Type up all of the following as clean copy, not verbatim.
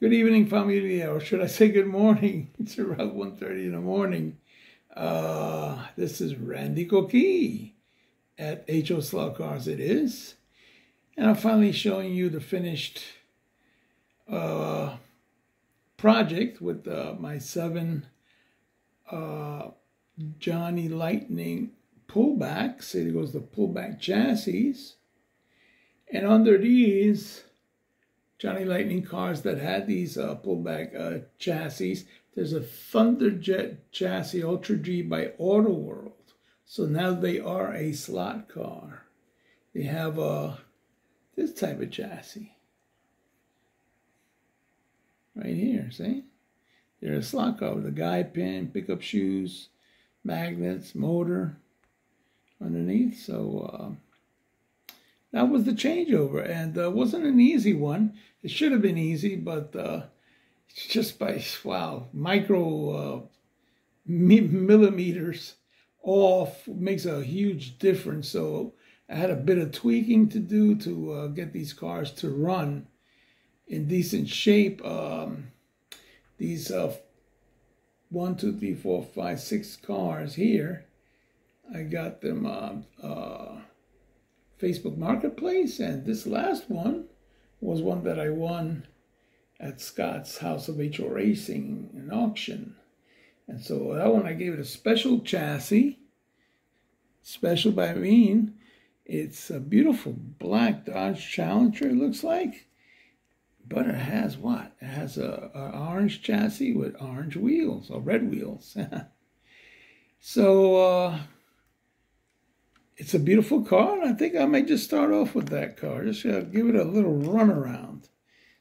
Good evening, familia, or should I say good morning? It's around 1:30 in the morning. This is Randy Coqui at HO Slow Cars it is. And I'm finally showing you the finished project with my 7 Johnny Lightning pullbacks. It goes the pullback chassis. And under these Johnny Lightning cars that had these pullback chassis, there's a Thunderjet chassis Ultra G by Autoworld. So now they are a slot car. They have this type of chassis right here, see? They're a slot car with a guide pin, pickup shoes, magnets, motor underneath. So that was the changeover, and it wasn't an easy one. It should have been easy, but just by, micro millimeters off makes a huge difference. So I had a bit of tweaking to do to get these cars to run in decent shape. These 1, 2, 3, 4, 5, 6 cars here, I got them Facebook Marketplace, and this last one was one that I won at Scott's House of HO Racing in auction. And so that one I gave it a special chassis. Special by mean, it's a beautiful black Dodge Challenger, it looks like. But it has what? It has an orange chassis with orange wheels, or red wheels. So it's a beautiful car, and I think I might just start off with that car. Just give it a little run around.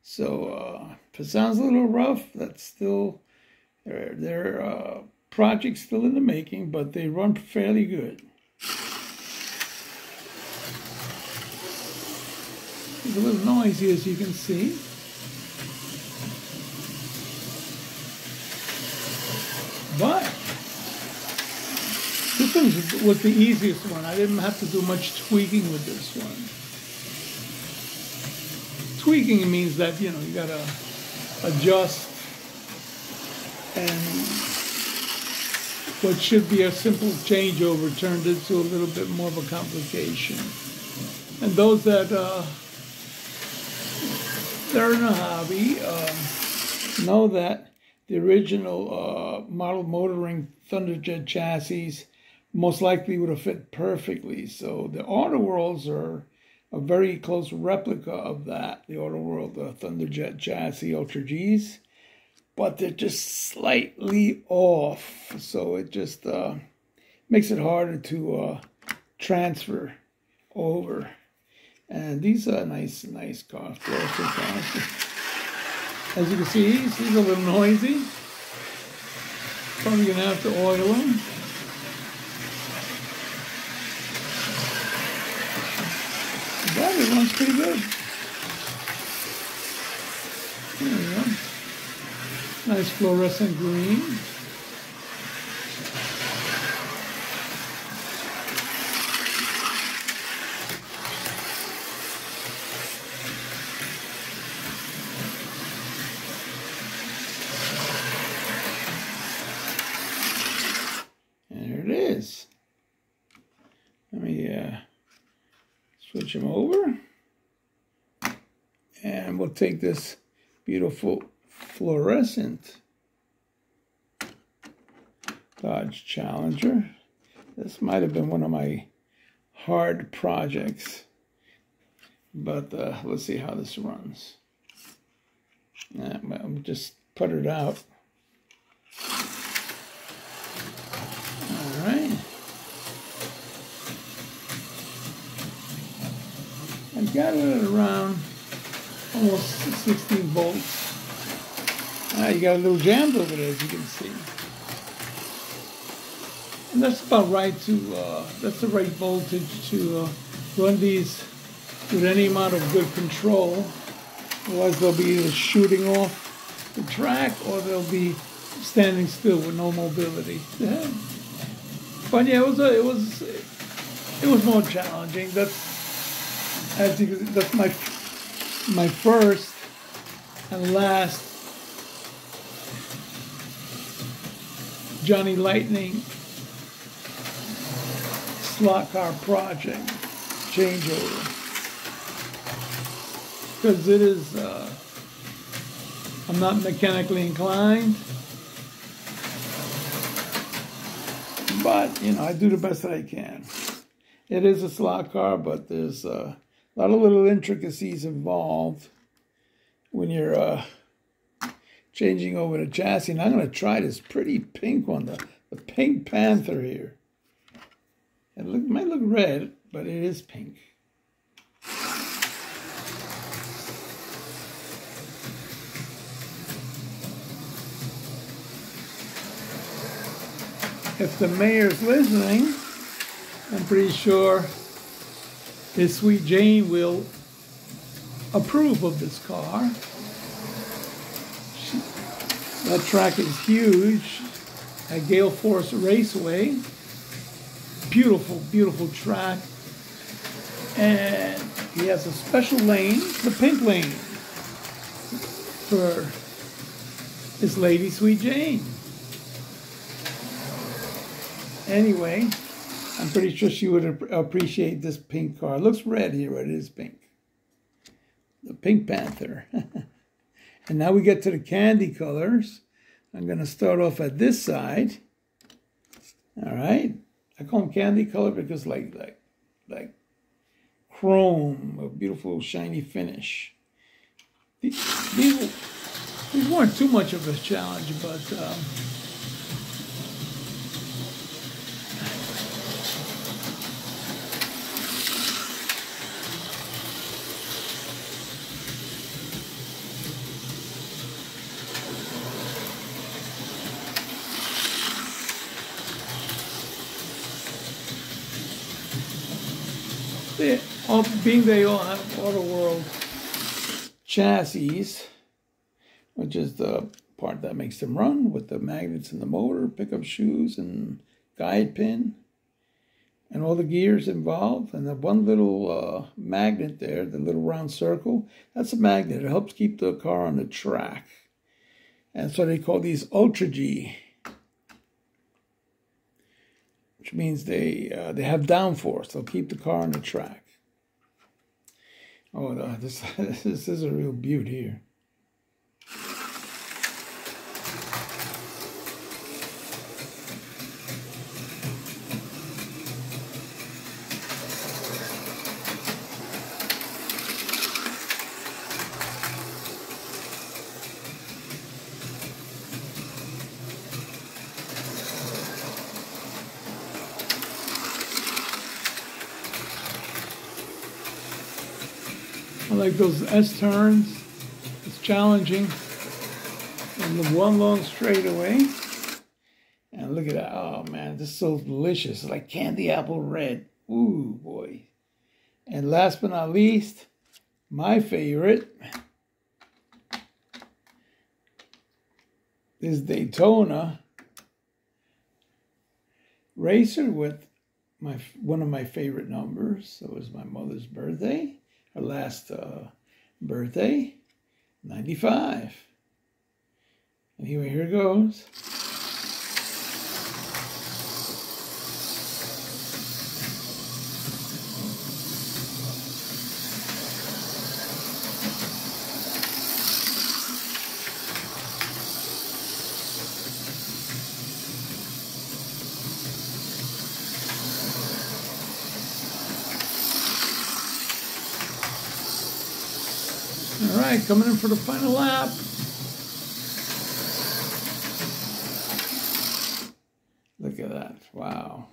So if it sounds a little rough, that's still their project's still in the making, but they run fairly good. It's a little noisy, as you can see. But this one was the easiest one. I didn't have to do much tweaking with this one. Tweaking means that, you gotta adjust, and what should be a simple changeover turned into a little bit more of a complication. And those that they're in a hobby know that the original model motoring Thunderjet chassis most likely would have fit perfectly. So the Autoworlds are a very close replica of that, the Autoworld Thunderjet chassis Ultra Gs, but they're just slightly off. So it just makes it harder to transfer over. And these are nice cars. As you can see, he's a little noisy. Probably gonna have to oil him. But it runs pretty good. There we go. Nice fluorescent green. There it is. Let me switch them over. And we'll take this beautiful fluorescent Dodge Challenger. This might have been one of my hard projects, but let's see how this runs. I'll just put it out. All right. I got it at around almost 16 volts. You got a little jammed over there, as you can see. And that's about right to, that's the right voltage to run these with any amount of good control. Otherwise they'll be either shooting off the track or they'll be standing still with no mobility. Yeah. But yeah, it was more challenging. That's my first And last, Johnny Lightning slot car project changeover. Because it is, I'm not mechanically inclined, but, you know, I do the best that I can. It is a slot car, but there's a lot of little intricacies involved when you're changing over the chassis. And I'm going to try this pretty pink one, the Pink Panther here. It might look red, but it is pink. If the mayor's listening, I'm pretty sure his sweet Jane will approve of this car. That track is huge at Gale Force Raceway. Beautiful, beautiful track. And he has a special lane, the pink lane, for his lady, Sweet Jane. Anyway, I'm pretty sure she would appreciate this pink car. It looks red here, but it is pink. The Pink Panther. And now we get to the candy colors. I'm going to start off at this side. All right. I call them candy color because like chrome, a beautiful shiny finish. These weren't too much of a challenge, but being they all have Autoworld chassis, which is the part that makes them run with the magnets in the motor, pickup shoes, and guide pin, and all the gears involved, and the one little magnet there, the little round circle, that's a magnet. It helps keep the car on the track. And so they call these Ultra G, which means they have downforce. They'll keep the car on the track. Oh, this is a real beaut here. I like those S-turns. It's challenging. And the one long straightaway. And look at that. Oh, man, this is so delicious. It's like candy apple red. Ooh, boy. And last but not least, my favorite is Daytona Racer with one of my favorite numbers. It was my mother's birthday. Her last birthday, 95. Anyway, here it goes. All right, coming in for the final lap. Look at that. Wow.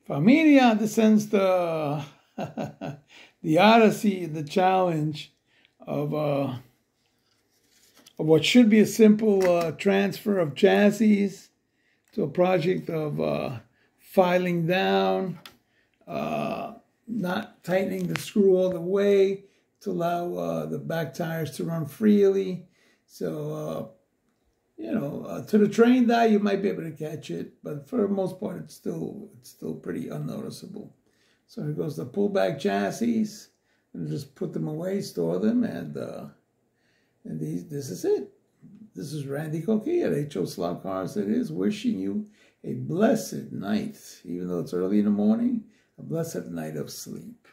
Familia descends the the odyssey, the challenge of what should be a simple transfer of chassis to a project of filing down, not tightening the screw all the way to allow the back tires to run freely. So, you know, to the trained eye, you might be able to catch it, but for the most part, it's still pretty unnoticeable. So here goes the pullback chassis, and just put them away, store them, and And this is it. This is Randy Coquet at HO Slot Cars It Is, wishing you a blessed night, even though it's early in the morning, a blessed night of sleep.